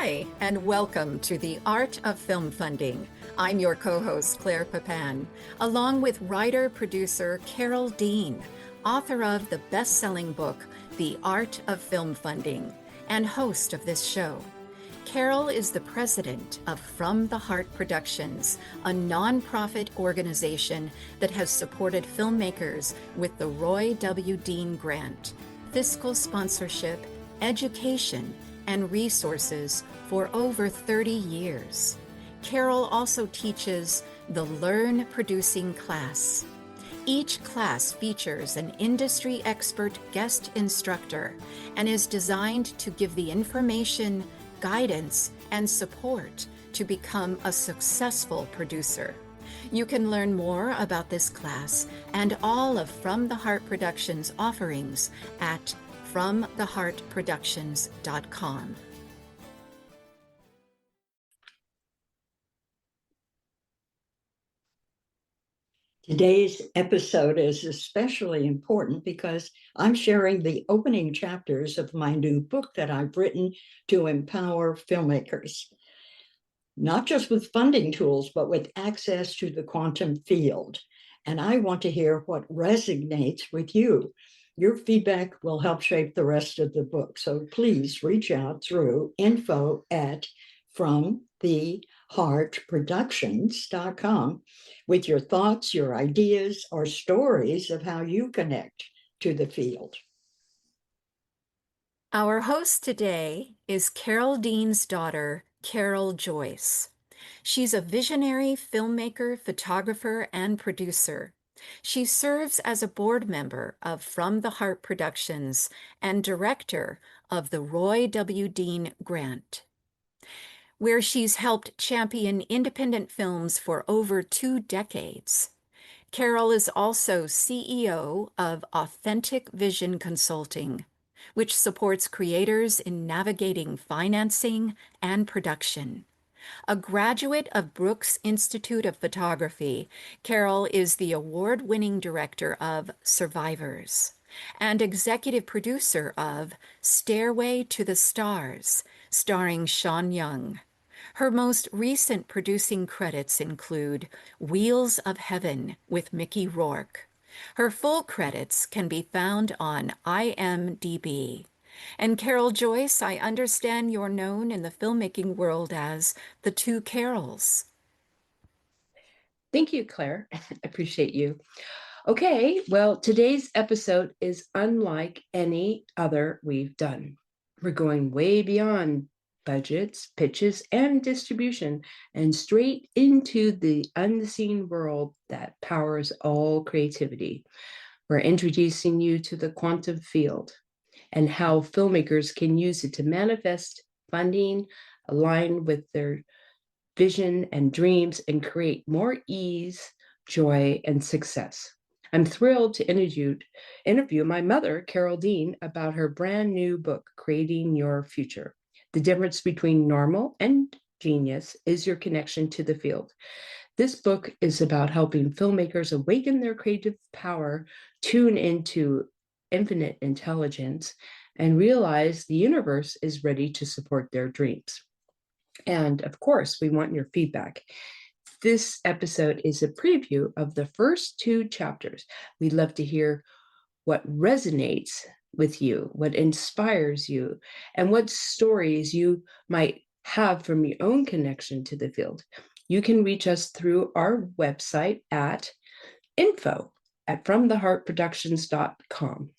Hi, and welcome to the Art of Film Funding. I'm your co-host, Claire Papin, along with writer-producer Carole Dean, author of the best-selling book, The Art of Film Funding, and host of this show. Carole is the president of From the Heart Productions, a nonprofit organization that has supported filmmakers with the Roy W. Dean Grant, fiscal sponsorship, education, and resources for over 30 years. Carole also teaches the Learn Producing class. Each class features an industry expert guest instructor and is designed to give the information, guidance, and support to become a successful producer. You can learn more about this class and all of From the Heart Productions offerings at FromTheHeartProductions.com. Today's episode is especially important because I'm sharing the opening chapters of my new book that I've written to empower filmmakers, not just with funding tools, but with access to the quantum field. And I want to hear what resonates with you. Your feedback will help shape the rest of the book. So please reach out through info@FromTheHeartProductions.com with your thoughts, your ideas, or stories of how you connect to the field. Our host today is Carole Dean's daughter, Carole Joyce. She's a visionary filmmaker, photographer, and producer. She serves as a board member of From the Heart Productions and director of the Roy W. Dean Grant, where she's helped champion independent films for over 2 decades. Carole is also CEO of Authentic Vision Consulting, which supports creators in navigating financing and production. A graduate of Brooks Institute of Photography, Carole is the award-winning director of Survivors and executive producer of Stairway to the Stars, starring Sean Young. Her most recent producing credits include Wheels of Heaven with Mickey Rourke. Her full credits can be found on IMDb. And Carole Joyce, I understand you're known in the filmmaking world as the Two Carols. Thank you, Claire. I appreciate you. Okay, well, today's episode is unlike any other we've done. We're going way beyond budgets, pitches, and distribution, and straight into the unseen world that powers all creativity. We're introducing you to the quantum field and how filmmakers can use it to manifest funding, align with their vision and dreams, and create more ease, joy, and success. I'm thrilled to interview my mother, Carole Dean, about her brand new book, Creating Your Future. The difference between normal and genius is your connection to the field. This book is about helping filmmakers awaken their creative power, tune into infinite intelligence, and realize the universe is ready to support their dreams. And of course, we want your feedback. This episode is a preview of the first 2 chapters. We'd love to hear what resonates with you, what inspires you, and what stories you might have from your own connection to the field. You can reach us through our website at info@FromTheHeartProductions.com.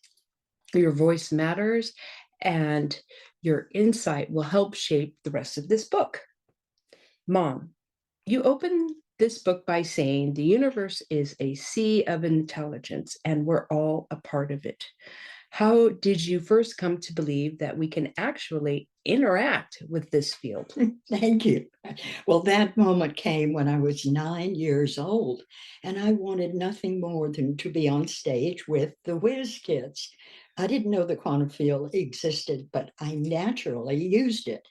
Your voice matters, and your insight will help shape the rest of this book. Mom, you open this book by saying the universe is a sea of intelligence, and we're all a part of it. How did you first come to believe that we can actually interact with this field? Thank you. Well, that moment came when I was 9 years old, and I wanted nothing more than to be on stage with the Whiz Kids. I didn't know the quantum field existed, but I naturally used it.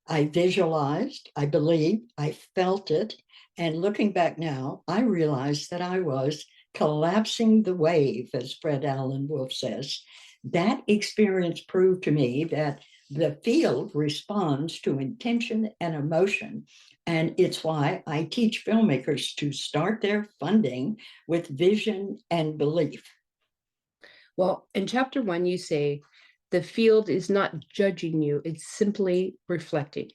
I visualized, I believed, I felt it, and looking back now, I realized that I was collapsing the wave, as Fred Allen Wolf says. That experience proved to me that The field responds to intention and emotion. And it's why I teach filmmakers to start their funding with vision and belief. Well, in chapter 1, you say the field is not judging you, it's simply reflecting.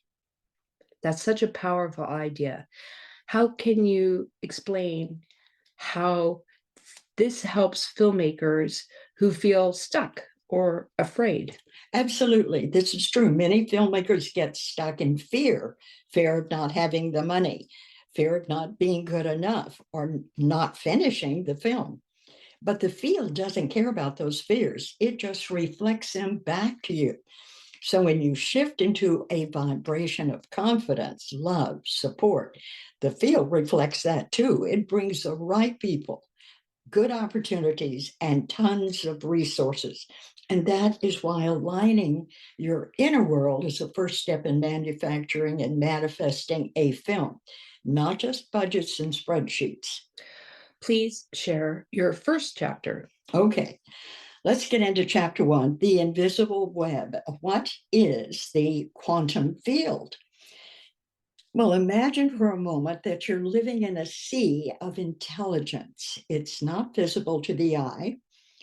That's such a powerful idea. How can you explain how this helps filmmakers who feel stuck or afraid? Absolutely. This is true. Many filmmakers get stuck in fear of not having the money, fear of not being good enough, or not finishing the film. But the field doesn't care about those fears. It just reflects them back to you. So when you shift into a vibration of confidence, love, support, the field reflects that too. It brings the right people, good opportunities, and tons of resources. And that is why aligning your inner world is the first step in manufacturing and manifesting a film, not just budgets and spreadsheets. Please share your first chapter. Okay, let's get into chapter 1, the invisible web. What is the quantum field? Well, imagine for a moment that you're living in a sea of intelligence. It's not visible to the eye.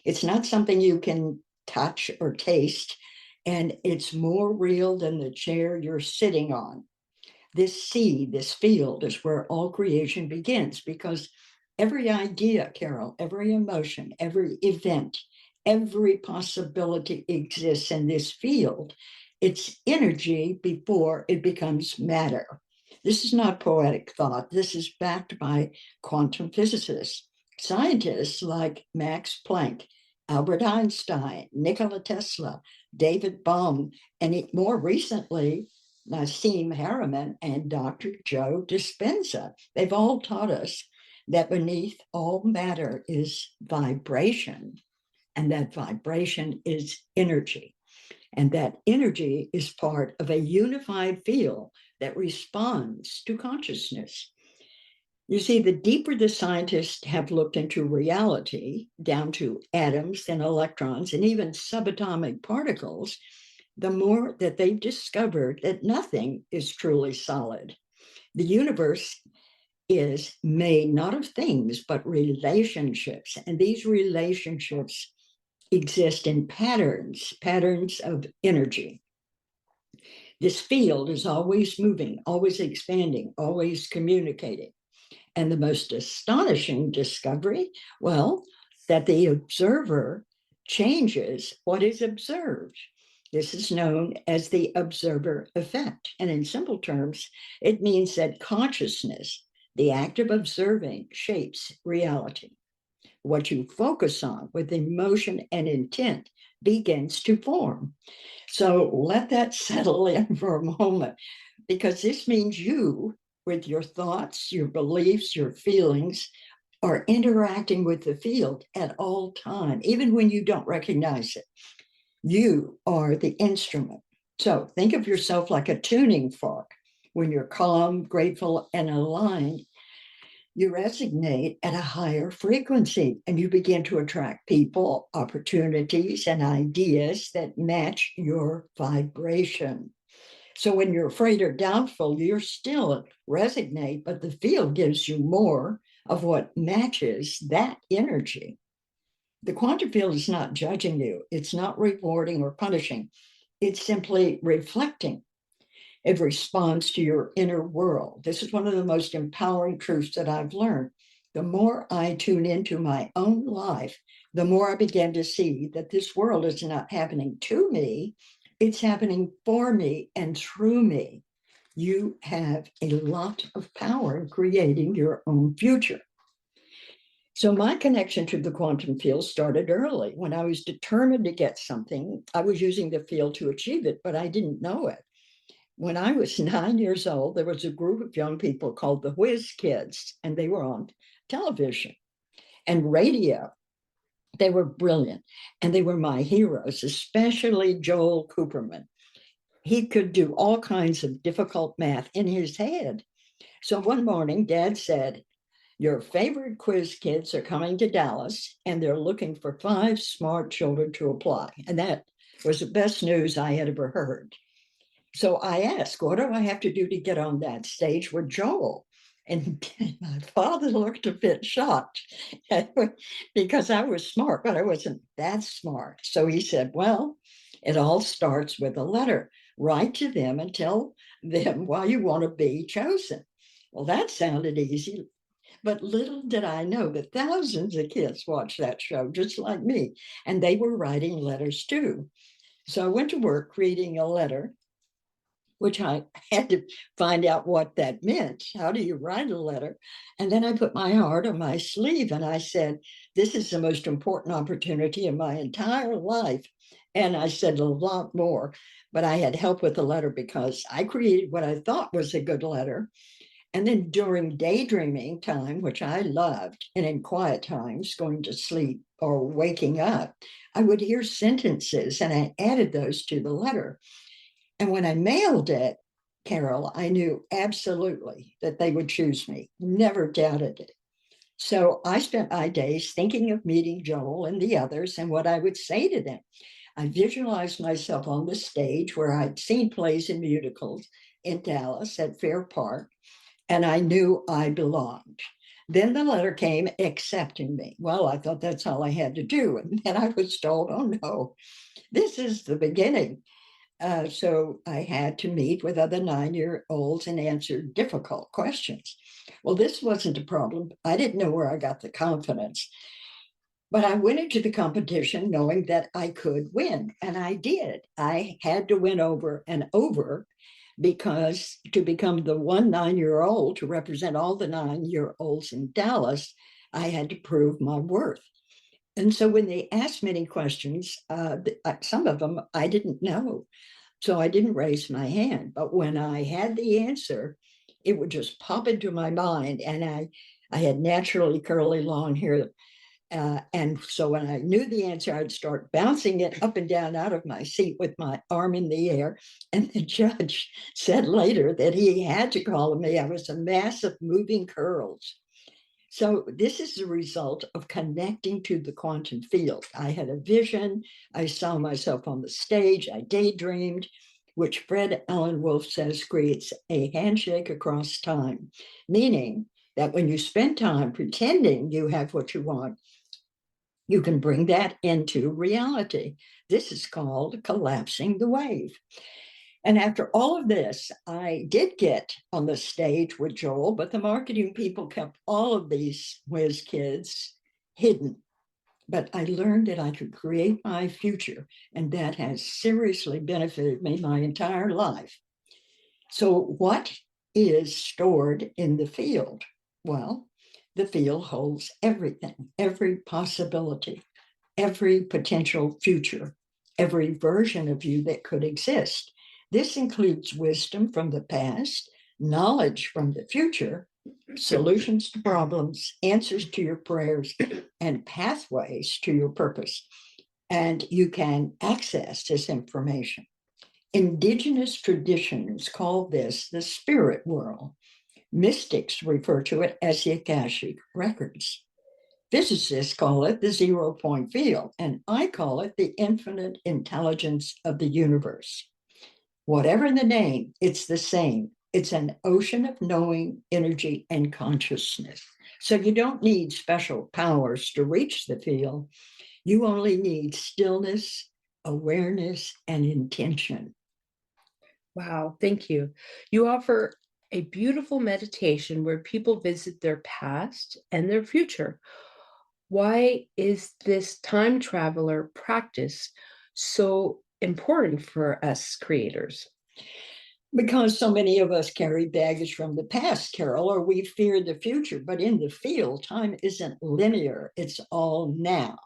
It's not something you can touch or taste, and it's more real than the chair you're sitting on. This sea, this field, is where all creation begins, because every idea, Carole, every emotion, every event, every possibility exists in this field. It's energy before it becomes matter. This is not poetic thought. This is backed by quantum physicists, scientists like Max Planck, Albert Einstein, Nikola Tesla, David Bohm, and more recently, Nassim Haramein and Dr. Joe Dispenza. They've all taught us that beneath all matter is vibration, and that vibration is energy. And that energy is part of a unified field that responds to consciousness. You see, the deeper the scientists have looked into reality, down to atoms and electrons and even subatomic particles, the more that they've discovered that nothing is truly solid. The universe is made not of things, but relationships. And these relationships exist in patterns of energy. This field is always moving, always expanding, always communicating. And the most astonishing discovery, well, that the observer changes what is observed. This is known as the observer effect. And in simple terms, it means that consciousness, the act of observing, shapes reality. What you focus on with emotion and intent begins to form. So let that settle in for a moment, because this means you, with your thoughts, your beliefs, your feelings, are interacting with the field at all time, even when you don't recognize it. You are the instrument. So think of yourself like a tuning fork. When you're calm, grateful, and aligned, you resonate at a higher frequency and you begin to attract people, opportunities, and ideas that match your vibration. So when you're afraid or doubtful, you're still resonate, but the field gives you more of what matches that energy. The quantum field is not judging you. It's not rewarding or punishing. It's simply reflecting. It responds to your inner world. This is one of the most empowering truths that I've learned. The more I tune into my own life, the more I begin to see that this world is not happening to me, it's happening for me and through me. You have a lot of power in creating your own future. So my connection to the quantum field started early. When I was determined to get something, I was using the field to achieve it, but I didn't know it. When I was 9 years old, there was a group of young people called the Whiz Kids, and they were on television and radio. They were brilliant, and they were my heroes, especially Joel Cooperman. He could do all kinds of difficult math in his head. So one morning, Dad said, "Your favorite quiz kids are coming to Dallas, and they're looking for 5 smart children to apply." And that was the best news I had ever heard. So I asked, what do I have to do to get on that stage with Joel? And my father looked a bit shocked because I was smart, but I wasn't that smart. So he said, well, it all starts with a letter. Write to them and tell them why you want to be chosen. Well, that sounded easy, but little did I know that thousands of kids watched that show just like me, and they were writing letters too. So I went to work reading a letter, which I had to find out what that meant. How do you write a letter? And then I put my heart on my sleeve and I said, this is the most important opportunity in my entire life. And I said a lot more, but I had help with the letter because I created what I thought was a good letter. And then during daydreaming time, which I loved, and in quiet times, going to sleep or waking up, I would hear sentences and I added those to the letter. And when I mailed it, Carole, I knew absolutely that they would choose me, never doubted it. So I spent my days thinking of meeting Joel and the others and what I would say to them. I visualized myself on the stage where I'd seen plays and musicals in Dallas at Fair Park, and I knew I belonged. Then the letter came accepting me. Well, I thought that's all I had to do. And then I was told, oh no, this is the beginning. So I had to meet with other 9-year-olds and answer difficult questions. Well, this wasn't a problem. I didn't know where I got the confidence, but I went into the competition knowing that I could win, and I did. I had to win over and over because to become the one 9-year-old to represent all the 9-year-olds in Dallas, I had to prove my worth. And so when they asked many questions, some of them I didn't know. So I didn't raise my hand. But when I had the answer, it would just pop into my mind. And I had naturally curly long hair. And so when I knew the answer, I'd start bouncing it up and down out of my seat with my arm in the air. And the judge said later that he had to call me. I was a mass of moving curls. So this is the result of connecting to the quantum field. I had a vision. I saw myself on the stage. I daydreamed, which Fred Allen Wolf says creates a handshake across time, meaning that when you spend time pretending you have what you want, you can bring that into reality. This is called collapsing the wave. And after all of this, I did get on the stage with Joel, but the marketing people kept all of these whiz kids hidden. But I learned that I could create my future, and that has seriously benefited me my entire life. So, what is stored in the field? Well, the field holds everything, every possibility, every potential future, every version of you that could exist. This includes wisdom from the past, knowledge from the future, solutions to problems, answers to your prayers, and pathways to your purpose. And you can access this information. Indigenous traditions call this the spirit world. Mystics refer to it as the Akashic records. Physicists call it the 0 point field, and I call it the infinite intelligence of the universe. Whatever the name, it's the same. It's an ocean of knowing, energy, and consciousness. So you don't need special powers to reach the field. You only need stillness, awareness, and intention. Wow, thank you. You offer a beautiful meditation where people visit their past and their future. Why is this time traveler practice so important for us creators? Because so many of us carry baggage from the past, Carole, or we fear the future. But in the field, time isn't linear, it's all now.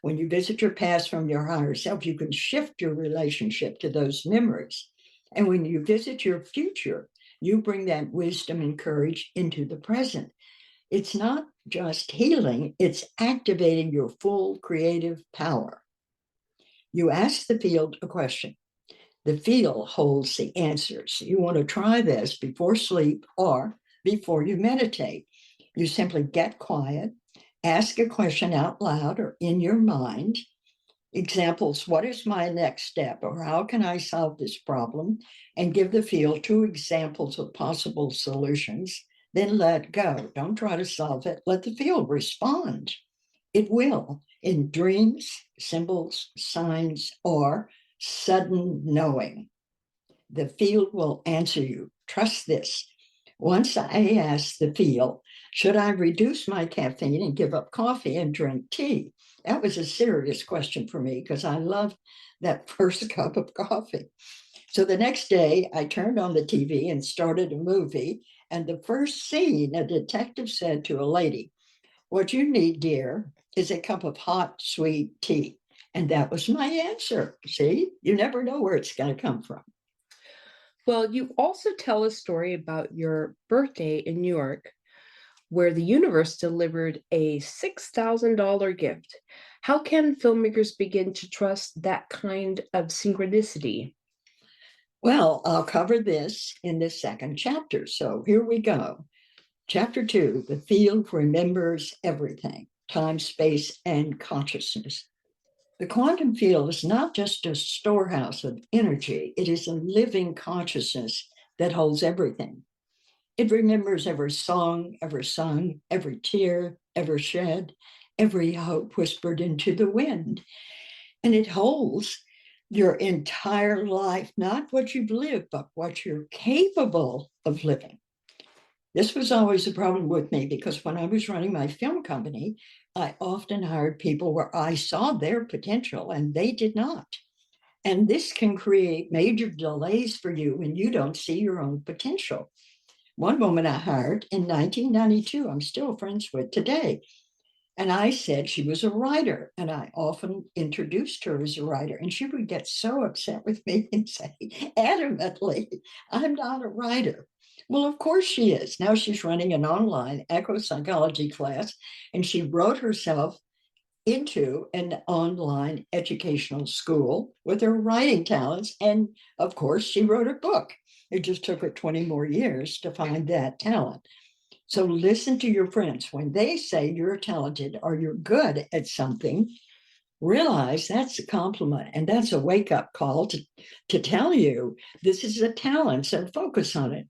When you visit your past from your higher self, you can shift your relationship to those memories. And when you visit your future, you bring that wisdom and courage into the present. It's not just healing, it's activating your full creative power. You ask the field a question. The field holds the answers. You want to try this before sleep or before you meditate. You simply get quiet, ask a question out loud or in your mind, Examples, what is my next step, or how can I solve this problem? And give the field 2 examples of possible solutions. Then let go. Don't try to solve it. Let the field respond. It will, in dreams, symbols, signs, or sudden knowing. The field will answer you. Trust this. Once I asked the field, should I reduce my caffeine and give up coffee and drink tea? That was a serious question for me because I loved that first cup of coffee. So the next day, I turned on the TV and started a movie. And the first scene, a detective said to a lady, what you need, dear, is a cup of hot, sweet tea. And that was my answer. See, you never know where it's going to come from. Well, you also tell a story about your birthday in New York, where the universe delivered a $6,000 gift. How can filmmakers begin to trust that kind of synchronicity? Well, I'll cover this in the second chapter. So here we go. Chapter 2, the field remembers everything, time, space, and consciousness. The quantum field is not just a storehouse of energy, it is a living consciousness that holds everything. It remembers every song ever sung, every tear ever shed, every hope whispered into the wind. And it holds your entire life, not what you've lived, but what you're capable of living. This was always a problem with me because when I was running my film company, I often hired people where I saw their potential and they did not. And this can create major delays for you when you don't see your own potential. One woman I hired in 1992, I'm still friends with today. And I said she was a writer, and I often introduced her as a writer. And she would get so upset with me and say adamantly, I'm not a writer. Well, of course she is. Now she's running an online eco psychology class, and she wrote herself into an online educational school with her writing talents. And of course, she wrote a book. It just took her 20 more years to find that talent. So listen to your friends. When they say you're talented or you're good at something, realize that's a compliment and that's a wake-up call to tell you this is a talent, so focus on it.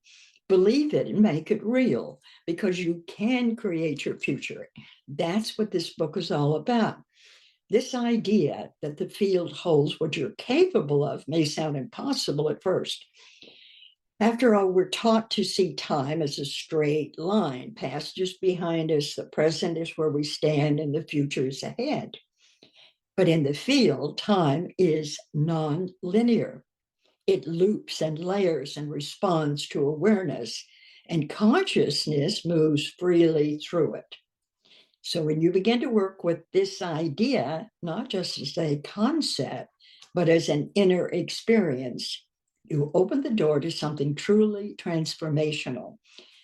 Believe it and make it real because you can create your future. That's what this book is all about. This idea that the field holds what you're capable of may sound impossible at first. After all, we're taught to see time as a straight line. Past is behind us, the present is where we stand, and the future is ahead. But in the field, time is non-linear. It loops and layers and responds to awareness, and consciousness moves freely through it. So when you begin to work with this idea, not just as a concept, but as an inner experience, you open the door to something truly transformational.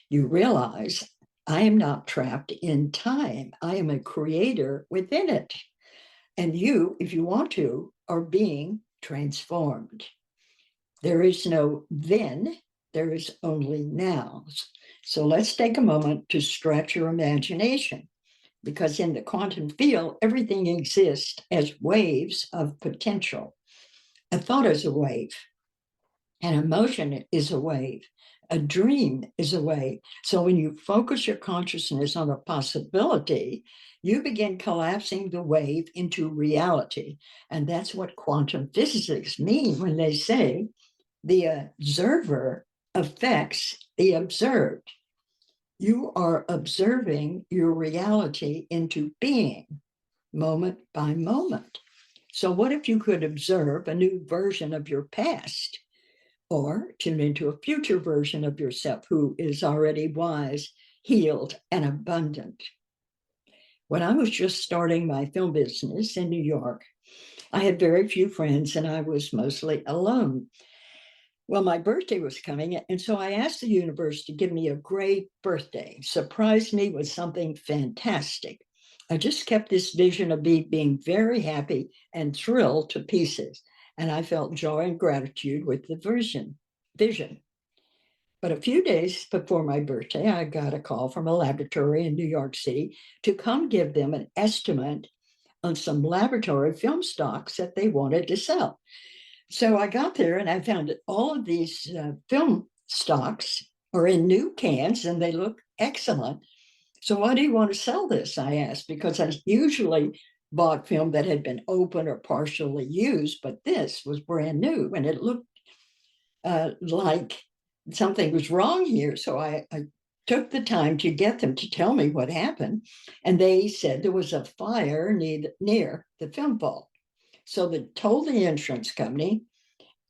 You realize I am not trapped in time. I am a creator within it. And you, if you want to, are being transformed. There is no then, there is only now. So let's take a moment to stretch your imagination, because in the quantum field, everything exists as waves of potential. A thought is a wave, an emotion is a wave, a dream is a wave. So when you focus your consciousness on a possibility, you begin collapsing the wave into reality. And that's what quantum physicists mean when they say the observer affects the observed. You are observing your reality into being moment by moment. So, what if you could observe a new version of your past or tune into a future version of yourself who is already wise, healed, and abundant? When I was just starting my film business in New York, I had very few friends and I was mostly alone. Well, my birthday was coming, and so I asked the universe to give me a great birthday, surprise me with something fantastic. I just kept this vision of me being very happy and thrilled to pieces, and I felt joy and gratitude with the vision. But a few days before my birthday, I got a call from a laboratory in New York City to come give them an estimate on some laboratory film stocks that they wanted to sell. So I got there and I found that all of these film stocks are in new cans and they look excellent. So why do you want to sell this? I asked, because I usually bought film that had been open or partially used, but this was brand new and it looked like something was wrong here. So I took the time to get them to tell me what happened. And they said there was a fire near the film vault. So they told the insurance company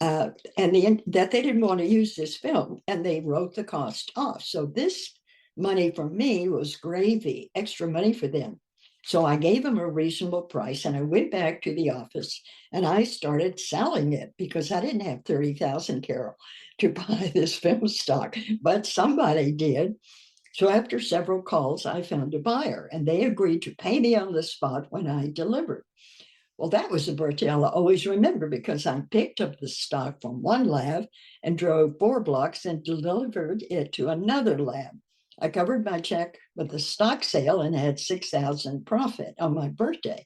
that they didn't want to use this film, and they wrote the cost off. So this money from me was gravy, extra money for them. So I gave them a reasonable price, and I went back to the office and I started selling it because I didn't have 30,000, Carole, to buy this film stock, but somebody did. So after several calls, I found a buyer, and they agreed to pay me on the spot when I delivered. Well, that was a birthday I'll always remember because I picked up the stock from one lab and drove 4 blocks and delivered it to another lab. I covered my check with the stock sale and had 6,000 profit on my birthday.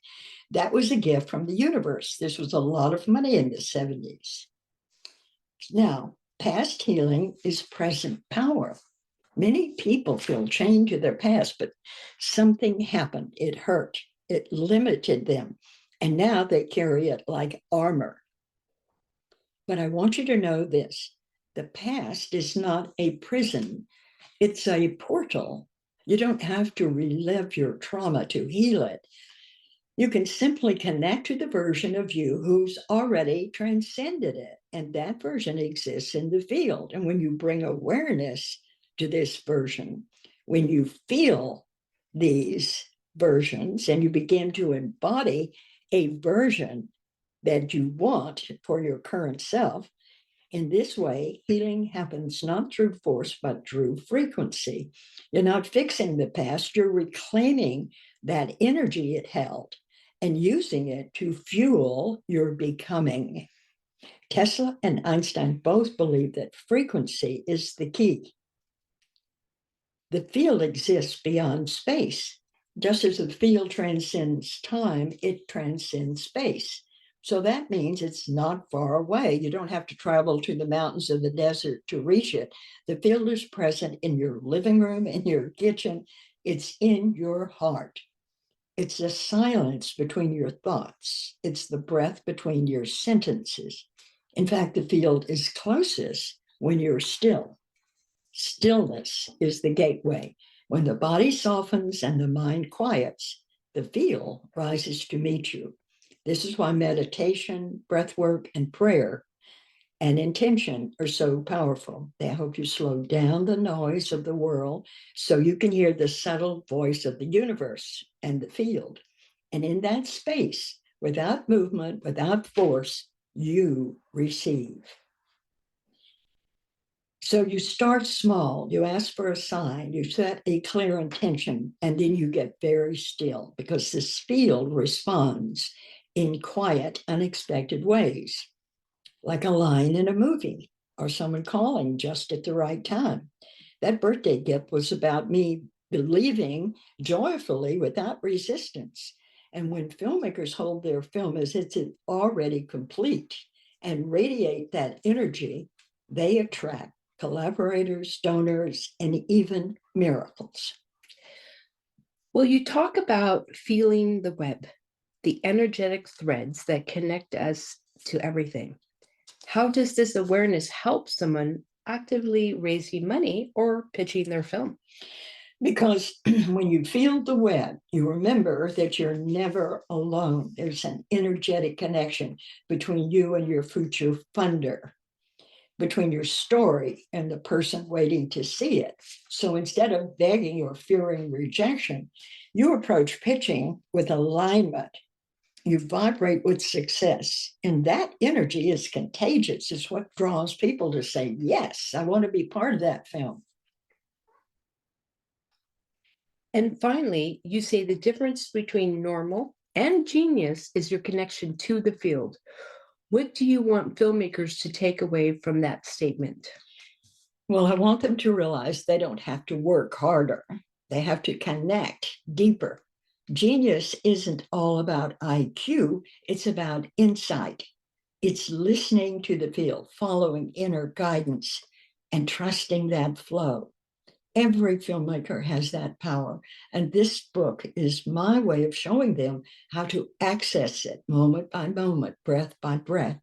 That was a gift from the universe. This was a lot of money in the 70s. Now, past healing is present power. Many people feel chained to their past, but something happened. It hurt. It limited them. And now they carry it like armor. But I want you to know this: the past is not a prison, it's a portal. You don't have to relive your trauma to heal it. You can simply connect to the version of you who's already transcended it. And that version exists in the field. And when you bring awareness to this version, when you feel these versions and you begin to embody a version that you want for your current self, in this way, healing happens not through force, but through frequency. You're not fixing the past, you're reclaiming that energy it held and using it to fuel your becoming. Tesla and Einstein both believe that frequency is the key. The field exists beyond space. Just as the field transcends time, it transcends space. So that means it's not far away. You don't have to travel to the mountains or the desert to reach it. The field is present in your living room, in your kitchen. It's in your heart. It's the silence between your thoughts. It's the breath between your sentences. In fact, the field is closest when you're still. Stillness is the gateway. When the body softens and the mind quiets, the field rises to meet you. This is why meditation, breath work, and prayer and intention are so powerful. They help you slow down the noise of the world so you can hear the subtle voice of the universe and the field. And in that space, without movement, without force, you receive. So you start small, you ask for a sign, you set a clear intention, and then you get very still because this field responds in quiet, unexpected ways, like a line in a movie or someone calling just at the right time. That birthday gift was about me believing joyfully without resistance. And when filmmakers hold their film as it's already complete and radiate that energy, they attract collaborators, donors, and even miracles. Well, you talk about feeling the web, the energetic threads that connect us to everything. How does this awareness help someone actively raising money or pitching their film? Because when you feel the web, you remember that you're never alone. There's an energetic connection between you and your future funder, between your story and the person waiting to see it. So instead of begging or fearing rejection, you approach pitching with alignment. You vibrate with success, and that energy is contagious. It's what draws people to say, yes, I want to be part of that film. And finally, you say the difference between normal and genius is your connection to the field. What do you want filmmakers to take away from that statement? Well, I want them to realize they don't have to work harder. They have to connect deeper. Genius isn't all about IQ, it's about insight. It's listening to the field, following inner guidance, and trusting that flow. Every filmmaker has that power. And this book is my way of showing them how to access it moment by moment, breath by breath.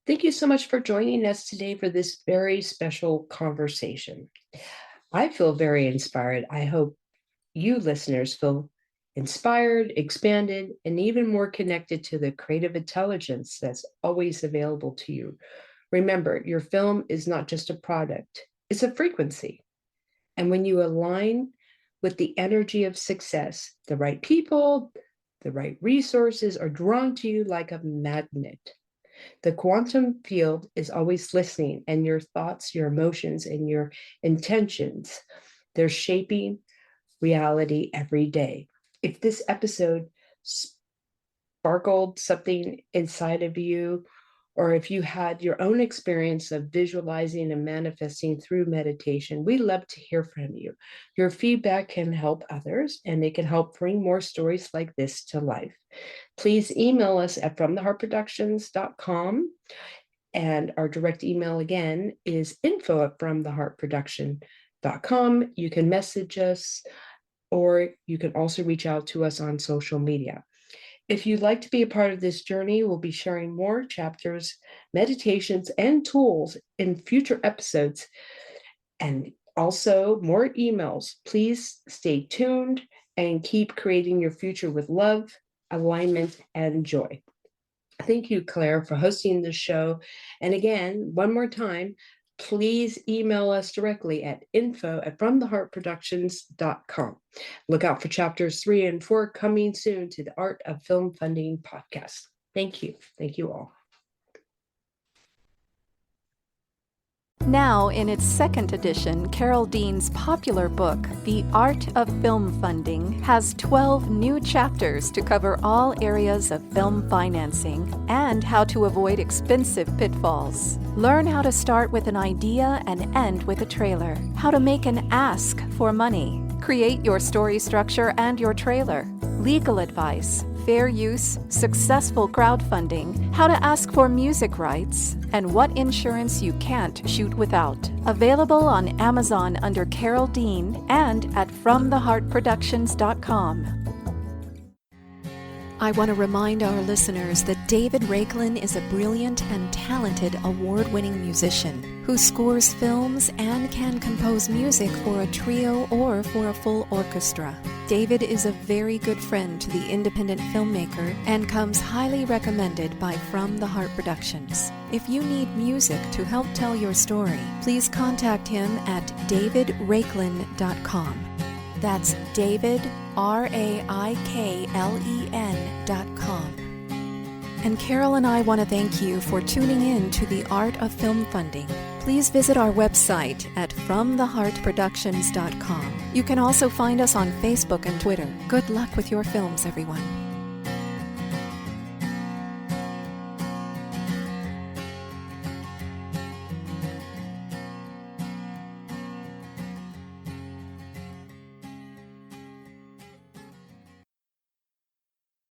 Thank you so much for joining us today for this very special conversation. I feel very inspired. I hope you listeners feel inspired, expanded, and even more connected to the creative intelligence that's always available to you. Remember, your film is not just a product, it's a frequency. And when you align with the energy of success, the right people, the right resources are drawn to you like a magnet. The quantum field is always listening, and your thoughts, your emotions, and your intentions, they're shaping reality every day. If this episode sparkled something inside of you, or if you had your own experience of visualizing and manifesting through meditation, we love to hear from you. Your feedback can help others, and it can help bring more stories like this to life. Please email us at fromtheheartproductions.com. And our direct email again is info@fromtheheartproduction.com. You can message us, or you can also reach out to us on social media. If you'd like to be a part of this journey, we'll be sharing more chapters, meditations, and tools in future episodes, and also more emails. Please stay tuned and keep creating your future with love, alignment, and joy. Thank you, Claire, for hosting this show. And again, one more time, please email us directly at info@fromtheheartproductions.com. Look out for chapters 3 and 4 coming soon to the Art of Film Funding podcast. Thank you. Thank you all. Now, in its second edition, Carole Dean's popular book, The Art of Film Funding, has 12 new chapters to cover all areas of film financing and how to avoid expensive pitfalls. Learn how to start with an idea and end with a trailer, how to make an ask for money, create your story structure and your trailer, legal advice, fair use, successful crowdfunding, how to ask for music rights, and what insurance you can't shoot without. Available on Amazon under Carole Dean and at FromTheHeartProductions.com. I want to remind our listeners that David Raiklin is a brilliant and talented award-winning musician who scores films and can compose music for a trio or for a full orchestra. David is a very good friend to the independent filmmaker and comes highly recommended by From the Heart Productions. If you need music to help tell your story, please contact him at davidraiklin.com. That's David, RAIKLEN.com. And Carole and I want to thank you for tuning in to The Art of Film Funding. Please visit our website at FromTheHeartProductions.com. You can also find us on Facebook and Twitter. Good luck with your films, everyone.